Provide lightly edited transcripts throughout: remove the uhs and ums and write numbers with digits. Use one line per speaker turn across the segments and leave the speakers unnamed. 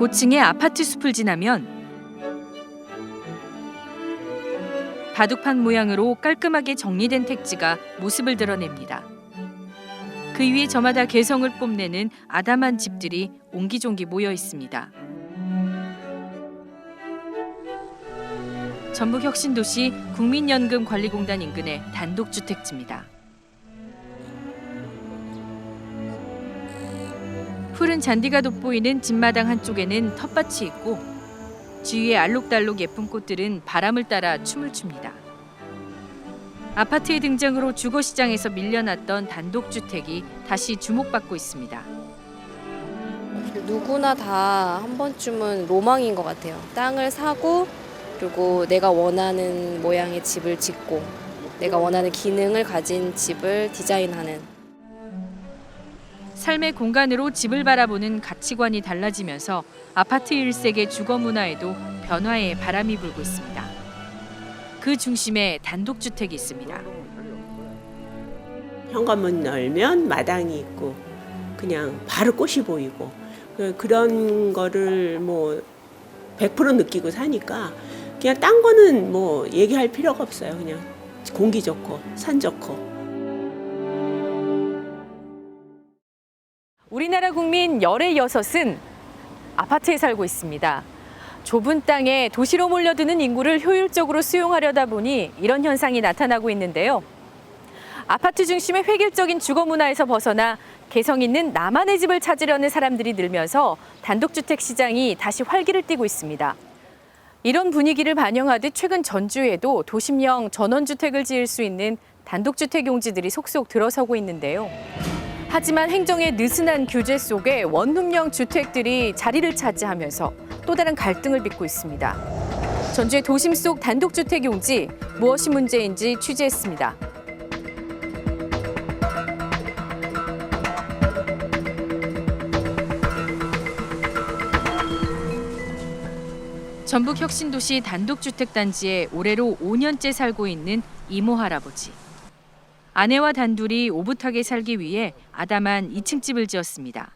고층의 아파트 숲을 지나면 바둑판 모양으로 깔끔하게 정리된 택지가 모습을 드러냅니다. 그 위에 저마다 개성을 뽐내는 아담한 집들이 옹기종기 모여 있습니다. 전북혁신도시 국민연금관리공단 인근의 단독주택지입니다. 푸른 잔디가 돋보이는 집마당 한쪽에는 텃밭이 있고 주위에 알록달록 예쁜 꽃들은 바람을 따라 춤을 춥니다. 아파트의 등장으로 주거시장에서 밀려났던 단독주택이 다시 주목받고 있습니다.
누구나 다 한 번쯤은 로망인 것 같아요. 땅을 사고 그리고 내가 원하는 모양의 집을 짓고 내가 원하는 기능을 가진 집을 디자인하는.
삶의 공간으로 집을 바라보는 가치관이 달라지면서 아파트 일색의 주거 문화에도 변화의 바람이 불고 있습니다. 그 중심에 단독주택이 있습니다.
현관문 열면 마당이 있고 그냥 바로 꽃이 보이고 그런 거를 뭐 100% 느끼고 사니까 그냥 딴 거는 뭐 얘기할 필요가 없어요. 그냥 공기 좋고 산 좋고.
우리나라 국민 열의 6은 아파트에 살고 있습니다. 좁은 땅에 도시로 몰려드는 인구를 효율적으로 수용하려다 보니 이런 현상이 나타나고 있는데요. 아파트 중심의 획일적인 주거 문화에서 벗어나 개성 있는 나만의 집을 찾으려는 사람들이 늘면서 단독주택 시장이 다시 활기를 띠고 있습니다. 이런 분위기를 반영하듯 최근 전주에도 도심형 전원주택을 지을 수 있는 단독주택 용지들이 속속 들어서고 있는데요. 하지만 행정의 느슨한 규제 속에 원룸형 주택들이 자리를 차지하면서 또 다른 갈등을 빚고 있습니다. 전주의 도심 속 단독주택 용지, 무엇이 문제인지 취재했습니다. 전북혁신도시 단독주택단지에 올해로 5년째 살고 있는 이모 할아버지. 아내와 단둘이 오붓하게 살기 위해 아담한 2층 집을 지었습니다.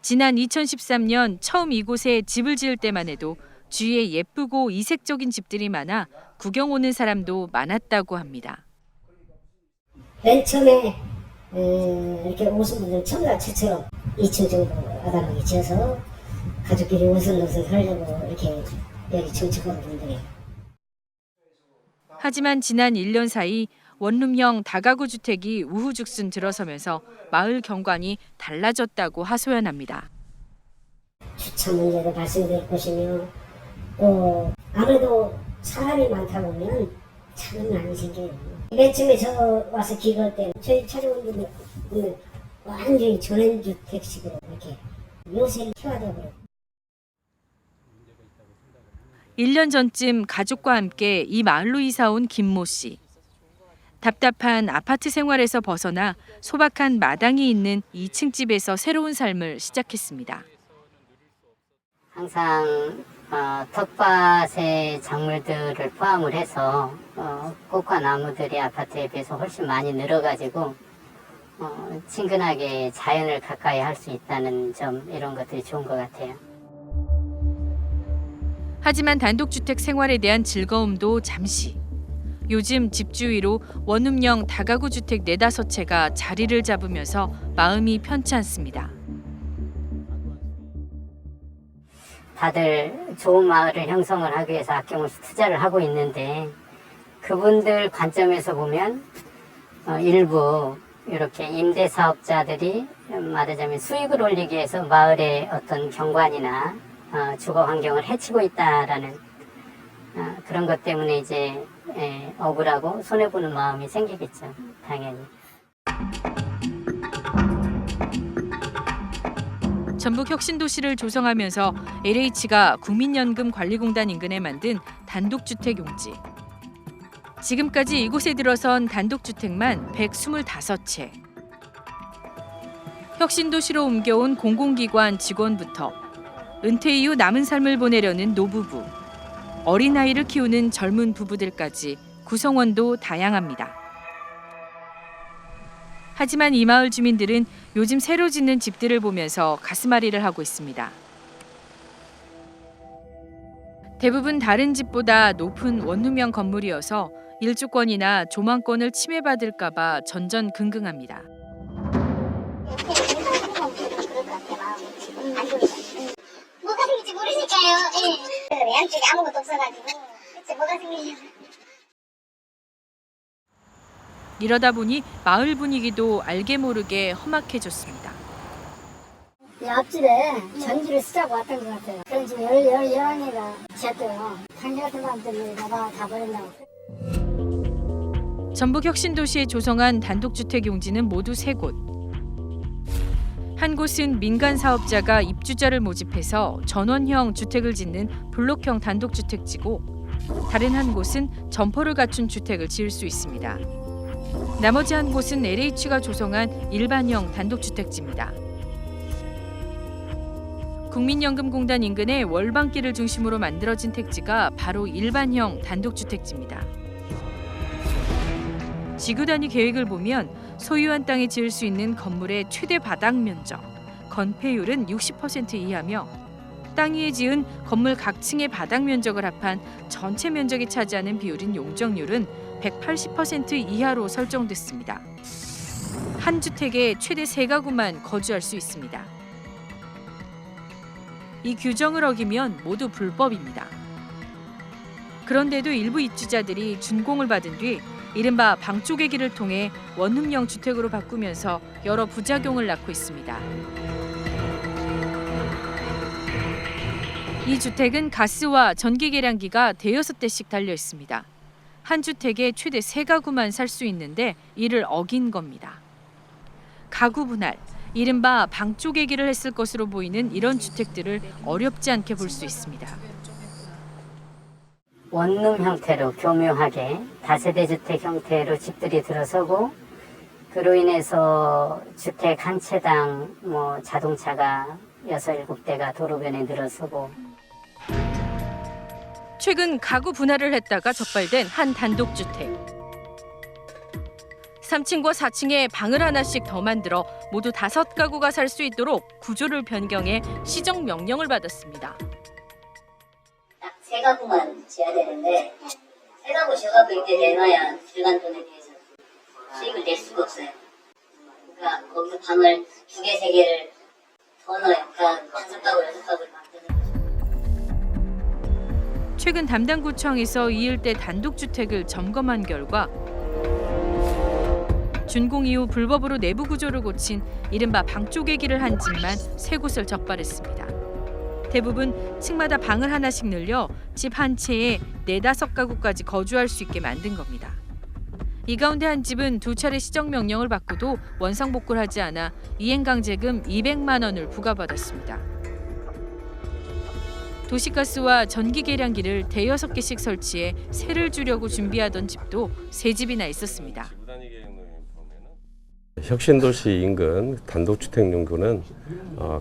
지난 2013년 처음 이곳에 집을 지을 때만 해도 주위에 예쁘고 이색적인 집들이 많아 구경 오는 사람도 많았다고 합니다.
맨 처음에 이렇게 오신 분들은 전부 다 저처럼 2층 정도 아담하게 지어서 가족끼리 오선도선 살려고 이렇게 여기 정착한 분들이에요.
하지만 지난 1년 사이 원룸형 다가구 주택이 우후죽순 들어서면서 마을 경관이 달라졌다고 하소연합니다.
주차 문제도 발생될 것이며 또 아무래도 사람이 많다 보면 차는 많이 생겨요. 맨 처음에 저 와서 기거할 때 저희 찾아온 분들 보면 완전히 전원주택식으로 이렇게 요새 희화되고
1년 전쯤 가족과 함께 이 마을로 이사 온 김모 씨. 답답한 아파트 생활에서 벗어나 소박한 마당이 있는 2층 집에서 새로운 삶을 시작했습니다.
항상 텃밭의 작물들을 포함을 해서 꽃과 나무들이 아파트에 비해서 훨씬 많이 늘어가지고 친근하게 자연을 가까이 할 수 있다는 점, 이런 것들이 좋은 것 같아요.
하지만 단독주택 생활에 대한 즐거움도 잠시. 요즘 집 주위로 원룸형 다가구 주택 4-5채가 자리를 잡으면서 마음이 편치 않습니다.
다들 좋은 마을을 형성을 하기 위해서 아낌없이 투자를 하고 있는데 그분들 관점에서 보면 일부 이렇게 임대사업자들이 말하자면 수익을 올리기 위해서 마을의 어떤 경관이나 주거 환경을 해치고 있다라는 그런 것 때문에 이제 억울하고 손해보는 마음이 생기겠죠, 당연히.
전북혁신도시를 조성하면서 LH가 국민연금관리공단 인근에 만든 단독주택 용지. 지금까지 이곳에 들어선 단독주택만 125채. 혁신도시로 옮겨온 공공기관 직원부터 은퇴 이후 남은 삶을 보내려는 노부부, 어린아이를 키우는 젊은 부부들까지 구성원도 다양합니다. 하지만 이 마을 주민들은 요즘 새로 짓는 집들을 보면서 가슴앓이를 하고 있습니다. 대부분 다른 집보다 높은 원룸형 건물이어서 일주권이나 조망권을 침해받을까 봐 전전긍긍합니다.
뭐가 생길지 모르니까요. 예. 양쪽에 아무것도 없어가지고 대체 뭐가 생기려고.
이러다 보니 마을 분위기도 알게 모르게 험악해졌습니다.
이 앞집에 전기를 쓰자고 왔던 것 같아요. 그럼 지금 11애가 지었대요. 당시 같은 사람들이 다 버린다고.
전북혁신도시에 조성한 단독주택 용지는 모두 3곳. 한 곳은 민간 사업자가 입주자를 모집해서 전원형 주택을 짓는 블록형 단독주택지고 다른 한 곳은 점포를 갖춘 주택을 지을 수 있습니다. 나머지 한 곳은 LH가 조성한 일반형 단독주택지입니다. 국민연금공단 인근의 월방길을 중심으로 만들어진 택지가 바로 일반형 단독주택지입니다. 지구 단위 계획을 보면 소유한 땅에 지을 수 있는 건물의 최대 바닥 면적, 건폐율은 60% 이하며 땅 위에 지은 건물 각 층의 바닥 면적을 합한 전체 면적이 차지하는 비율인 용적률은 180% 이하로 설정됐습니다. 한 주택에 최대 3가구만 거주할 수 있습니다. 이 규정을 어기면 모두 불법입니다. 그런데도 일부 입주자들이 준공을 받은 뒤 이른바 방쪼개기를 통해 원룸형 주택으로 바꾸면서 여러 부작용을 낳고 있습니다. 이 주택은 가스와 전기 계량기가 대여섯 대씩 달려 있습니다. 한 주택에 최대 3가구만 살 수 있는데 이를 어긴 겁니다. 가구 분할, 이른바 방쪼개기를 했을 것으로 보이는 이런 주택들을 어렵지 않게 볼 수 있습니다.
원룸 형태로 교묘하게 다세대 주택 형태로 집들이 들어서고 그로 인해서 주택 한 채당 자동차가 6, 7대가 도로변에 늘어서고
최근 가구 분할을 했다가 적발된 한 단독주택. 3층과 4층에 방을 하나씩 더 만들어 모두 5가구가 살 수 있도록 구조를 변경해 시정 명령을 받았습니다.
딱 3가구만 지어야 되는데 3가구 지어갖고 이제 내놔야 들어간 돈에 대해서 수익을 낼 수가 없어요. 그러니까 거기서 방을 2개, 3개를 더 넣어요. 그러니까 5가구, 6가구를 만드는 거죠.
최근 담당 구청에서 이 일대 단독주택을 점검한 결과 준공 이후 불법으로 내부 구조를 고친 이른바 방쪼개기를 한 집만 3곳을 적발했습니다. 대부분 층마다 방을 하나씩 늘려 집 한 채에 4, 5가구까지 거주할 수 있게 만든 겁니다. 이 가운데 한 집은 2차례 시정 명령을 받고도 원상복구를 하지 않아 이행강제금 200만 원을 부과받았습니다. 도시가스와 전기 계량기를 대여섯 개씩 설치해 세를 주려고 준비하던 집도 3집이나 있었습니다.
혁신도시 인근 단독주택 용도는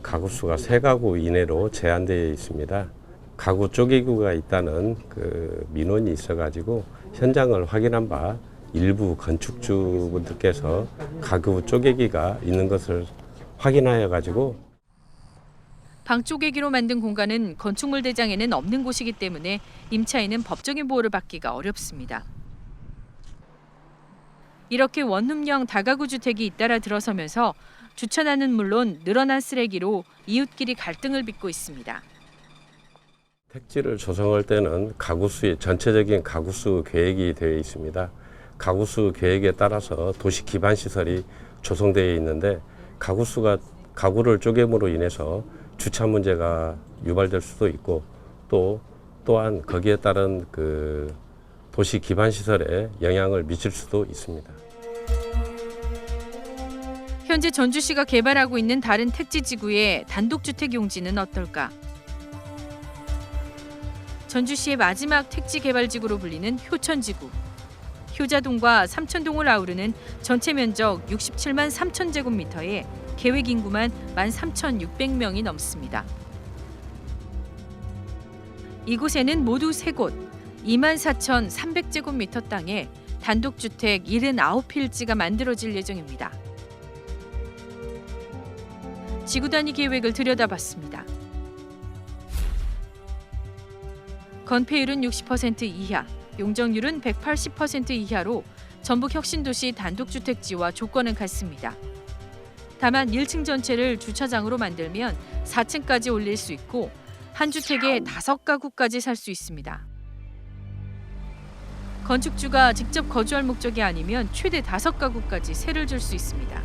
가구 수가 3가구 이내로 제한되어 있습니다. 가구 쪼개기가 있다는 그 민원이 있어가지고 현장을 확인한 바 일부 건축주분들께서 가구 쪼개기가 있는 것을 확인하여 가지고
방쪼개기로 만든 공간은 건축물 대장에는 없는 곳이기 때문에 임차인은 법적인 보호를 받기가 어렵습니다. 이렇게 원룸형 다가구 주택이 잇따라 들어서면서 주차난은 물론 늘어난 쓰레기로 이웃끼리 갈등을 빚고 있습니다.
택지를 조성할 때는 가구수의 전체적인 가구수 계획이 되어 있습니다. 가구수 계획에 따라서 도시 기반 시설이 조성되어 있는데 가구를 쪼개므로 인해서 주차 문제가 유발될 수도 있고 또한 거기에 따른 그 도시 기반 시설에 영향을 미칠 수도 있습니다.
현재 전주시가 개발하고 있는 다른 택지 지구의 단독주택 용지는 어떨까? 전주시의 마지막 택지 개발지구로 불리는 효천지구. 효자동과 삼천동을 아우르는 전체 면적 67만 3천 제곱미터에 계획 인구만 13,600명이 넘습니다. 이곳에는 모두 3곳 24,300제곱미터 땅에 단독주택 79필지가 만들어질 예정입니다. 지구 단위 계획을 들여다봤습니다. 건폐율은 60% 이하, 용적률은 180% 이하로 전북 혁신도시 단독주택지와 조건은 같습니다. 다만 1층 전체를 주차장으로 만들면 4층까지 올릴 수 있고 한 주택에 5가구까지 살 수 있습니다. 건축주가 직접 거주할 목적이 아니면 최대 5가구까지 세를 줄 수 있습니다.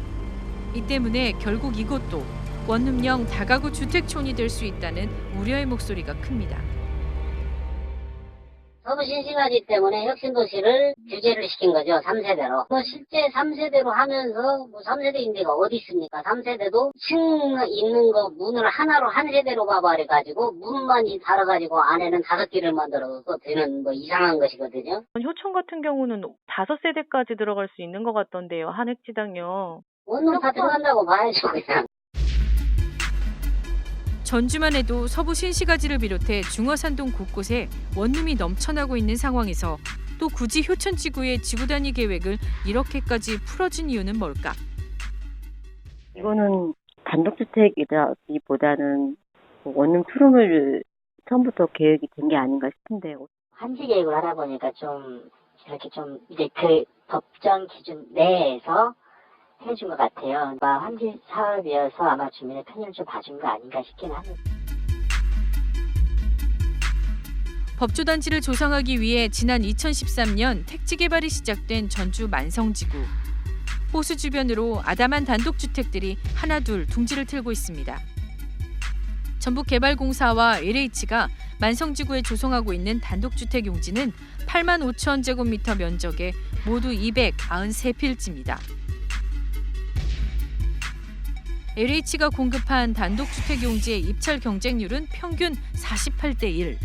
이 때문에 결국 이곳도 원룸형 다가구 주택촌이 될 수 있다는 우려의 목소리가 큽니다.
너무 신심하기 때문에 혁신도시를 규제를 시킨 거죠. 3세대로. 실제 3세대로 하면서 3세대 임대가 어디 있습니까? 3세대도 층 있는 거 문을 하나로 한 세대로 봐버려가지고 문만 달아가지고 안에는 5개를 만들어서 되는 이상한 것이거든요.
효촌 같은 경우는 5세대까지 들어갈 수 있는 것 같던데요. 한 획지당요.
원룸 다 들어간다고 봐야죠, 그냥.
전주만 해도 서부 신시가지를 비롯해 중어산동 곳곳에 원룸이 넘쳐나고 있는 상황에서 또 굳이 효천지구의 지구 단위 계획을 이렇게까지 풀어준 이유는 뭘까?
이거는 단독주택이라기보다는 원룸 투룸을 처음부터 계획이 된 게 아닌가 싶은데요.
한시 계획을 하다 보니까 이제 그 법정 기준 내에서 해준 것 같아요. 한시 사업이어서 아마 주민의 편의를 좀 봐준 거 아닌가 싶긴 합니다.
법조단지를 조성하기 위해 지난 2013년 택지 개발이 시작된 전주 만성지구. 호수 주변으로 아담한 단독주택들이 하나둘 둥지를 틀고 있습니다. 전북개발공사와 LH가 만성지구에 조성하고 있는 단독주택 용지는 8만 5천 제곱미터 면적에 모두 293필지입니다. LH가 공급한 단독주택 용지의 입찰 경쟁률은 평균 48대 1.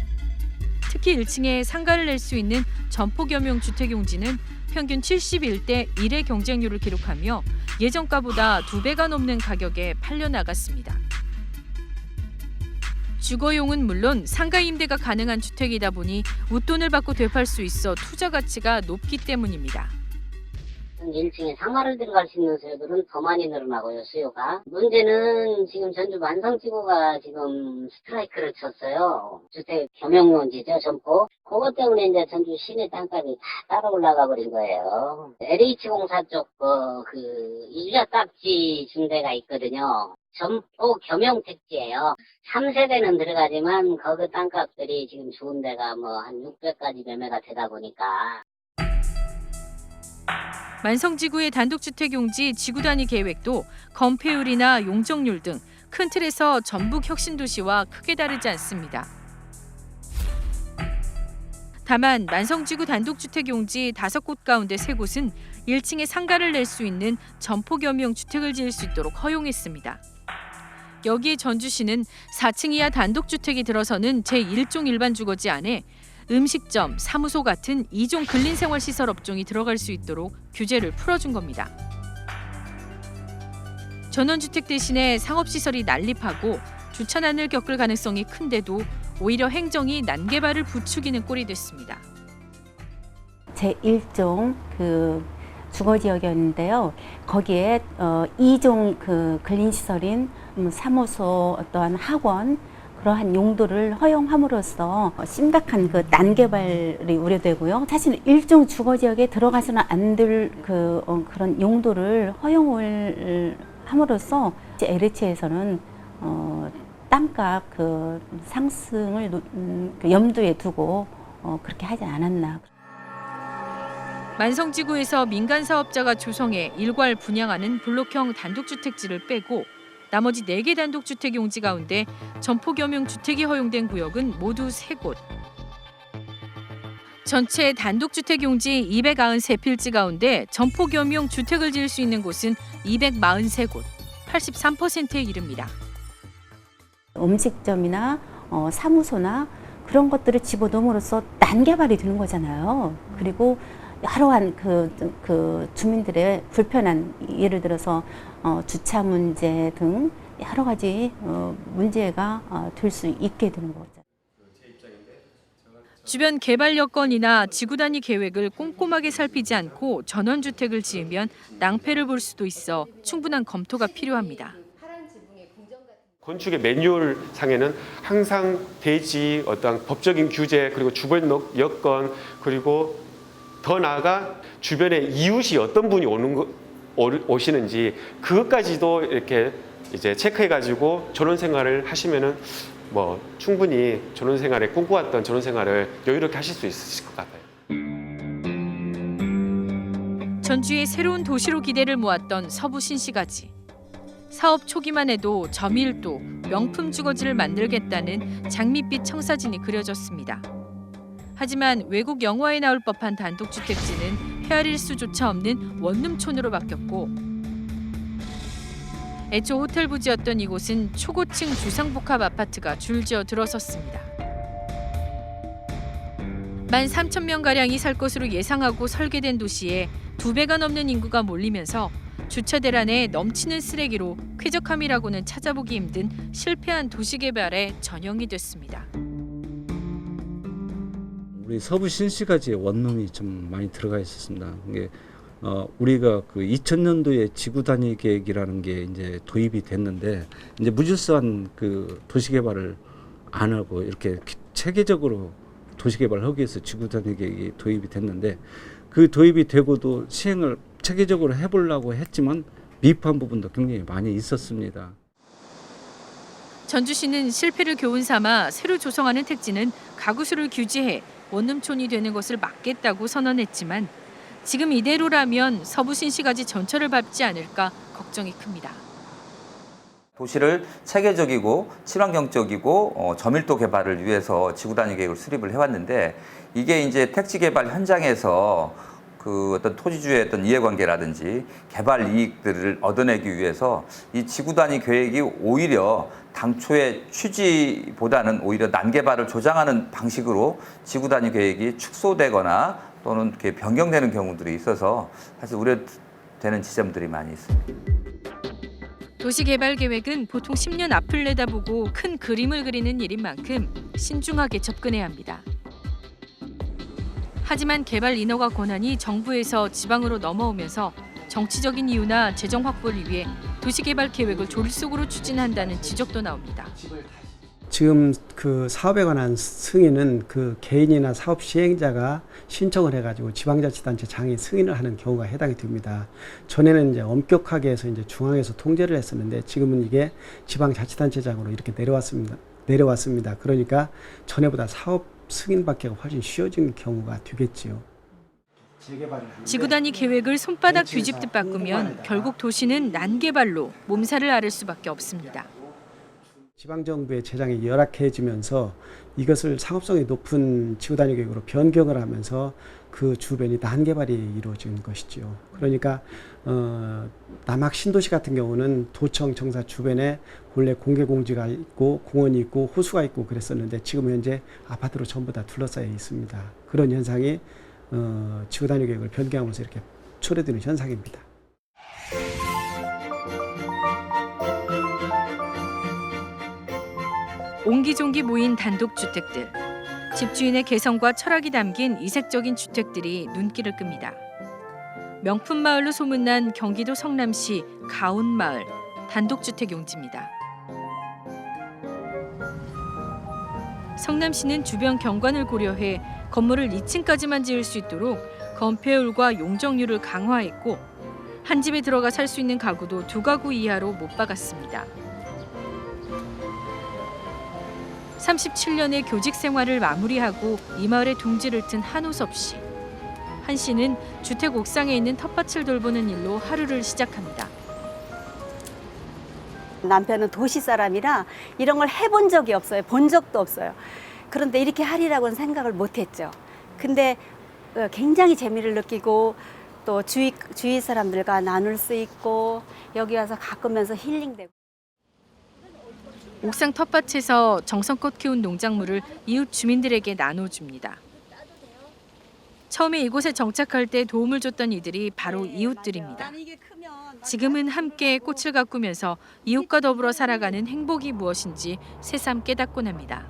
특히 1층에 상가를 낼 수 있는 점포겸용 주택 용지는 평균 71대 1의 경쟁률을 기록하며 예정가보다 2배가 넘는 가격에 팔려나갔습니다. 주거용은 물론 상가 임대가 가능한 주택이다 보니 웃돈을 받고 되팔 수 있어 투자 가치가 높기 때문입니다.
1층에 상가를 들어갈 수 있는 수요들은 더 많이 늘어나고요, 수요가. 문제는 지금 전주 만성지구가 지금 스트라이크를 쳤어요. 주택 겸용용지죠, 점포. 그것 때문에 이제 전주 시내 땅값이 다 따라 올라가 버린 거예요. LH공사 쪽, 이자 딱지 준 데가 있거든요. 점포 겸용 택지예요. 3세대는 들어가지만 거기 땅값들이 지금 좋은 데가 한 600까지 매매가 되다 보니까.
만성지구의 단독주택 용지 지구 단위 계획도 건폐율이나 용적률 등 큰 틀에서 전북 혁신도시와 크게 다르지 않습니다. 다만 만성지구 단독주택 용지 5곳 가운데 3곳은 1층에 상가를 낼 수 있는 점포겸용 주택을 지을 수 있도록 허용했습니다. 여기에 전주시는 4층 이하 단독주택이 들어서는 제1종 일반 주거지 안에 음식점, 사무소 같은 2종 근린생활시설 업종이 들어갈 수 있도록 규제를 풀어준 겁니다. 전원주택 대신에 상업시설이 난립하고 주차난을 겪을 가능성이 큰데도 오히려 행정이 난개발을 부추기는 꼴이 됐습니다.
제1종 주거지역이었는데요. 거기에 2종 근린시설인 사무소, 어떠한 학원, 그러한 용도를 허용함으로써 심각한 난개발이 우려되고요. 사실 1종 주거지역에 들어가서는 안 될 그런 용도를 허용을 함으로써 LH에서는 땅값 상승을 염두에 두고 그렇게 하지 않았나.
만성지구에서 민간 사업자가 조성해 일괄 분양하는 블록형 단독주택지를 빼고 나머지 4개 단독주택 용지 가운데 점포겸용 주택이 허용된 구역은 모두 3곳. 전체 단독주택 용지 293필지 가운데 점포겸용 주택을 지을 수 있는 곳은 243곳, 83%에 이릅니다.
음식점이나 사무소나 그런 것들을 집어넣음으로써 난개발이 되는 거잖아요. 그리고 여러한 주민들의 불편한, 예를 들어서 주차 문제 등 여러 가지 문제가 될 수 있게 되는 거죠.
주변 개발 여건이나 지구 단위 계획을 꼼꼼하게 살피지 않고 전원주택을 지으면 낭패를 볼 수도 있어 충분한 검토가 필요합니다.
건축의 매뉴얼 상에는 항상 대지 어떤 법적인 규제 그리고 주변 여건 그리고 더 나아가 주변에 이웃이 어떤 분이 오시는지 그것까지도 이렇게 이제 체크해가지고 전원 생활을 하시면은 뭐 충분히 전원 생활에 꿈꿔왔던 전원 생활을 여유롭게 하실 수 있으실 것 같아요.
전주의 새로운 도시로 기대를 모았던 서부 신시가지. 사업 초기만 해도 저밀도, 명품 주거지를 만들겠다는 장밋빛 청사진이 그려졌습니다. 하지만 외국 영화에 나올 법한 단독주택지는 헤아릴 수조차 없는 원룸촌으로 바뀌었고 애초 호텔 부지였던 이곳은 초고층 주상복합 아파트가 줄지어 들어섰습니다. 13,000명가량이 살 것으로 예상하고 설계된 도시에 2배가 넘는 인구가 몰리면서 주차 대란에 넘치는 쓰레기로 쾌적함이라고는 찾아보기 힘든 실패한 도시개발의 전형이 됐습니다.
우리 서부 신시가지에 원룸이 좀 많이 들어가 있었습니다. 이게 우리가 그 2000년도에 지구 단위 계획이라는 게 이제 도입이 됐는데 이제 무질서한 그 도시 개발을 안 하고 이렇게 체계적으로 도시 개발을 하기 위해서 지구 단위 계획이 도입이 됐는데 그 도입이 되고도 시행을 체계적으로 해보려고 했지만 미흡한 부분도 굉장히 많이 있었습니다.
전주시는 실패를 교훈 삼아 새로 조성하는 택지는 가구 수를 규제해 원룸촌이 되는 것을 막겠다고 선언했지만 지금 이대로라면 서부 신시가지 전철을 밟지 않을까 걱정이 큽니다.
도시를 체계적이고 친환경적이고 저밀도 개발을 위해서 지구 단위 계획을 수립을 해왔는데 이게 이제 택지 개발 현장에서 그 어떤 토지주의 어떤 이해관계라든지 개발 이익들을 얻어내기 위해서 이 지구 단위 계획이 오히려 당초의 취지보다는 오히려 난개발을 조장하는 방식으로 지구 단위 계획이 축소되거나 또는 이렇게 변경되는 경우들이 있어서 사실 우려되는 지점들이 많이 있습니다.
도시개발 계획은 보통 10년 앞을 내다보고 큰 그림을 그리는 일인 만큼 신중하게 접근해야 합니다. 하지만 개발 인허가 권한이 정부에서 지방으로 넘어오면서 정치적인 이유나 재정 확보를 위해 도시개발 계획을 졸속으로 추진한다는 지적도 나옵니다.
지금 그 사업에 관한 승인은 그 개인이나 사업 시행자가 신청을 해가지고 지방자치단체 장이 승인을 하는 경우가 해당이 됩니다. 전에는 이제 엄격하게 해서 이제 중앙에서 통제를 했었는데 지금은 이게 지방자치단체장으로 이렇게 내려왔습니다. 그러니까 전에보다 사업 승인받기가 훨씬 쉬워진 경우가 되겠지요.
지구 단위 계획을 손바닥 뒤집듯 바꾸면 결국 도시는 난개발로 몸살을 앓을 수밖에 없습니다.
지방정부의 재정이 열악해지면서 이것을 상업성이 높은 지구 단위 계획으로 변경을 하면서 그 주변이 난개발이 이루어진 것이죠. 그러니까 남학 신도시 같은 경우는 도청 청사 주변에 원래 공개공지가 있고 공원이 있고 호수가 있고 그랬었는데 지금 현재 아파트로 전부 다 둘러싸여 있습니다. 그런 현상이 지구 단위 계획을 변경하면서 이렇게 초래되는 현상입니다.
옹기종기 모인 단독주택들. 집주인의 개성과 철학이 담긴 이색적인 주택들이 눈길을 끕니다. 명품 마을로 소문난 경기도 성남시 가온마을 단독주택 용지입니다. 성남시는 주변 경관을 고려해 건물을 2층까지만 지을 수 있도록 건폐율과 용적률을 강화했고 한 집에 들어가 살 수 있는 가구도 2가구 이하로 못 박았습니다. 37년의 교직 생활을 마무리하고 이 마을에 둥지를 튼 한우섭 씨. 한 씨는 주택 옥상에 있는 텃밭을 돌보는 일로 하루를 시작합니다.
남편은 도시 사람이라 이런 걸 해본 적이 없어요. 본 적도 없어요. 그런데 이렇게 하리라고는 생각을 못했죠. 근데 굉장히 재미를 느끼고 또 주위 사람들과 나눌 수 있고 여기 와서 가꾸면서 힐링되고.
옥상 텃밭에서 정성껏 키운 농작물을 이웃 주민들에게 나눠줍니다. 처음에 이곳에 정착할 때 도움을 줬던 이들이 바로 이웃들입니다. 지금은 함께 꽃을 가꾸면서 이웃과 더불어 살아가는 행복이 무엇인지 새삼 깨닫곤 합니다.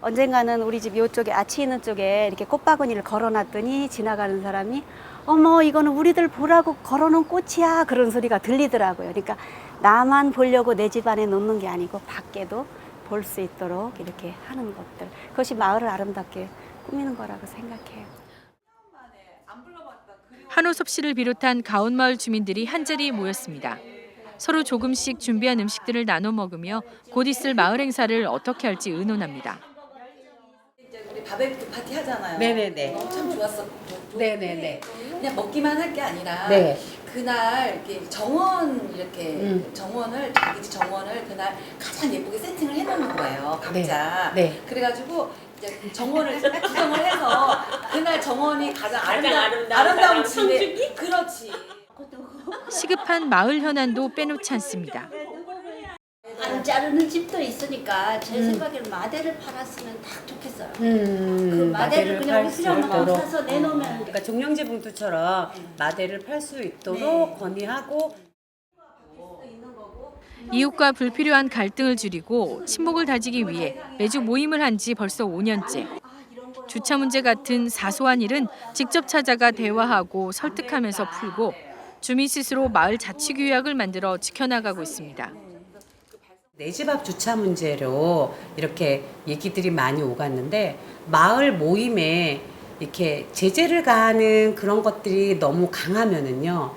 언젠가는 우리 집 이쪽에 아치 있는 쪽에 이렇게 꽃바구니를 걸어놨더니 지나가는 사람이 어머 이거는 우리들 보라고 걸어놓은 꽃이야 그런 소리가 들리더라고요. 그러니까 나만 보려고 내 집 안에 놓는 게 아니고 밖에도 볼 수 있도록 이렇게 하는 것들, 그것이 마을을 아름답게 꾸미는 거라고 생각해요.
한호섭 씨를 비롯한 가온마을 주민들이 한자리에 모였습니다. 서로 조금씩 준비한 음식들을 나눠 먹으며 곧 있을 마을 행사를 어떻게 할지 의논합니다.
우리 바베큐 파티 하잖아요.
네네네.
참 좋았어.
네네네.
그냥 먹기만 할 게 아니라
네.
그날 이렇게 정원을 자기 집 정원을 그날 가장 예쁘게 세팅을 해놓는 거예요. 각자.
네. 네.
그래가지고 이제 정원을 구성을 해서 그날 정원이 가장 아름다운 집에 그렇지.
시급한 마을 현안도 빼놓지 않습니다.
안 자르는 집도 있으니까 제 생각에는 마대를 팔았으면 딱 좋겠어요. 그 마대를 그냥 우리 필요한 만큼 사서 내놓으면.
그러니까 종량제 봉투처럼 마대를 팔 수 있도록 건의하고.
이웃과 불필요한 갈등을 줄이고 친목을 다지기 위해 매주 모임을 한 지 벌써 5년째. 주차 문제 같은 사소한 일은 직접 찾아가 대화하고 설득하면서 풀고 주민 스스로 마을 자치규약을 만들어 지켜나가고 있습니다.
내 집 앞 주차 문제로 이렇게 얘기들이 많이 오갔는데 마을 모임에 이렇게 제재를 가하는 그런 것들이 너무 강하면은요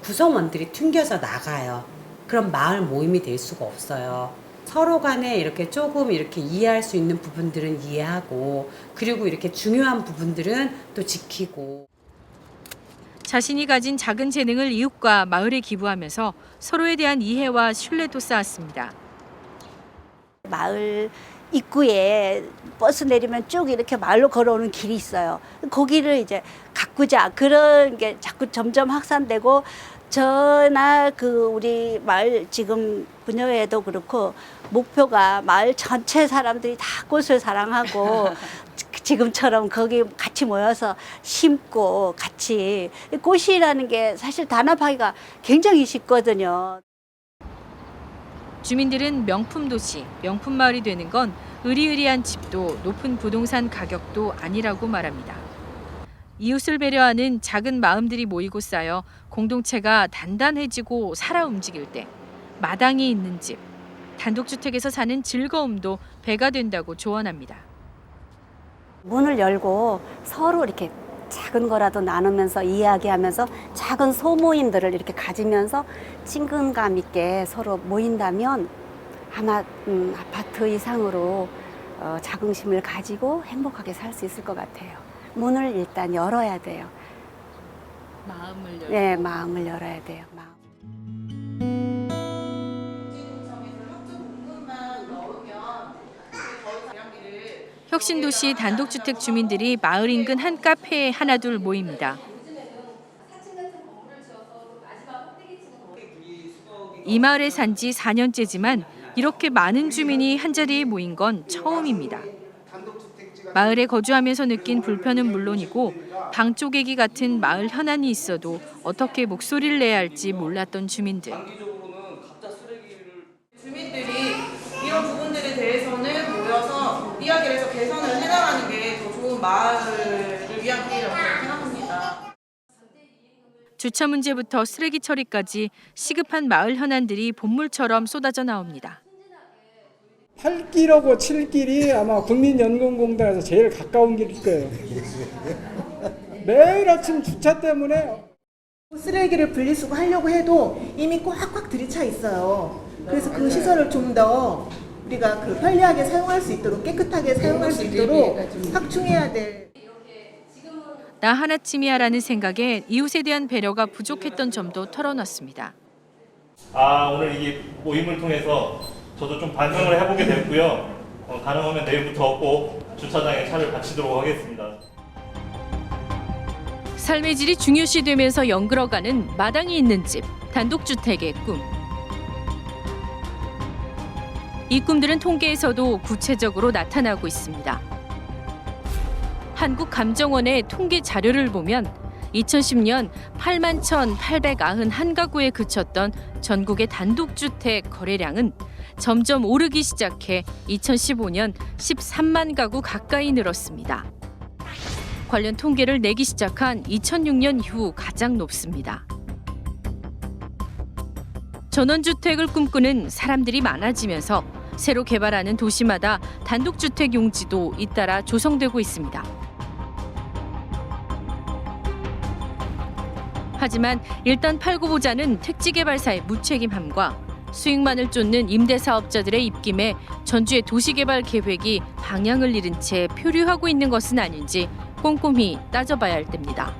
구성원들이 튕겨서 나가요. 그럼 마을 모임이 될 수가 없어요. 서로 간에 이렇게 조금 이렇게 이해할 수 있는 부분들은 이해하고 그리고 이렇게 중요한 부분들은 또 지키고.
자신이 가진 작은 재능을 이웃과 마을에 기부하면서 서로에 대한 이해와 신뢰도 쌓았습니다.
마을 입구에 버스 내리면 쭉 이렇게 마을로 걸어오는 길이 있어요. 거기를 이제 가꾸자 그런 게 자꾸 점점 확산되고 저나 우리 마을 지금 분여회도 그렇고 목표가 마을 전체 사람들이 다 꽃을 사랑하고 지금처럼 거기 같이 모여서 심고 같이 꽃이라는 게 사실 단합하기가 굉장히 쉽거든요.
주민들은 명품 도시, 명품 마을이 되는 건 으리으리한 집도 높은 부동산 가격도 아니라고 말합니다. 이웃을 배려하는 작은 마음들이 모이고 쌓여 공동체가 단단해지고 살아 움직일 때 마당이 있는 집, 단독주택에서 사는 즐거움도 배가 된다고 조언합니다.
문을 열고 서로 이렇게 작은 거라도 나누면서 이야기하면서 작은 소모임들을 이렇게 가지면서 친근감 있게 서로 모인다면 아마 아파트 이상으로 자긍심을 가지고 행복하게 살 수 있을 것 같아요. 문을 일단 열어야 돼요.
마음을 열고.
네, 마음을 열어야 돼요. 마음.
혁신도시 단독주택 주민들이 마을 인근 한 카페에 하나둘 모입니다. 이 마을에 산 지 4년째지만 이렇게 많은 주민이 한자리에 모인 건 처음입니다. 마을에 거주하면서 느낀 불편은 물론이고 방 쪼개기 같은 마을 현안이 있어도 어떻게 목소리를 내야 할지 몰랐던 주민들.
주민들이 이런 부분들에 대해서는 모여서 이야기를 해서 개선을 해나가는 게 더 좋은 마을을 위한 길이라고 생각합니다.
주차 문제부터 쓰레기 처리까지 시급한 마을 현안들이 본물처럼 쏟아져 나옵니다.
8길하고 7길이 아마 국민연금공단에서 제일 가까운 길일 거예요. 매일 아침 주차 때문에
쓰레기를 분리수거하려고 해도 이미 꽉꽉 들이차 있어요. 그래서 그 시설을 좀 더 우리가 편리하게 사용할 수 있도록 깨끗하게 사용할 수 있도록 확충해야 될.
나 하나쯤이야라는 생각에 이웃에 대한 배려가 부족했던 점도 털어놨습니다.
오늘 이 모임을 통해서 저도 좀 반성을 해보게 됐고요. 가능하면 내일부터 꼭 주차장에 차를 바치도록 하겠습니다.
삶의 질이 중요시되면서 연그러가는 마당이 있는 집, 단독주택의 꿈. 이 꿈들은 통계에서도 구체적으로 나타나고 있습니다. 한국감정원의 통계 자료를 보면 2010년 81,891가구에 그쳤던 전국의 단독주택 거래량은 점점 오르기 시작해 2015년 13만 가구 가까이 늘었습니다. 관련 통계를 내기 시작한 2006년 이후 가장 높습니다. 전원주택을 꿈꾸는 사람들이 많아지면서 새로 개발하는 도시마다 단독주택 용지도 잇따라 조성되고 있습니다. 하지만 일단 팔고 보자는 택지개발사의 무책임함과 수익만을 쫓는 임대사업자들의 입김에 전주의 도시개발 계획이 방향을 잃은 채 표류하고 있는 것은 아닌지 꼼꼼히 따져봐야 할 때입니다.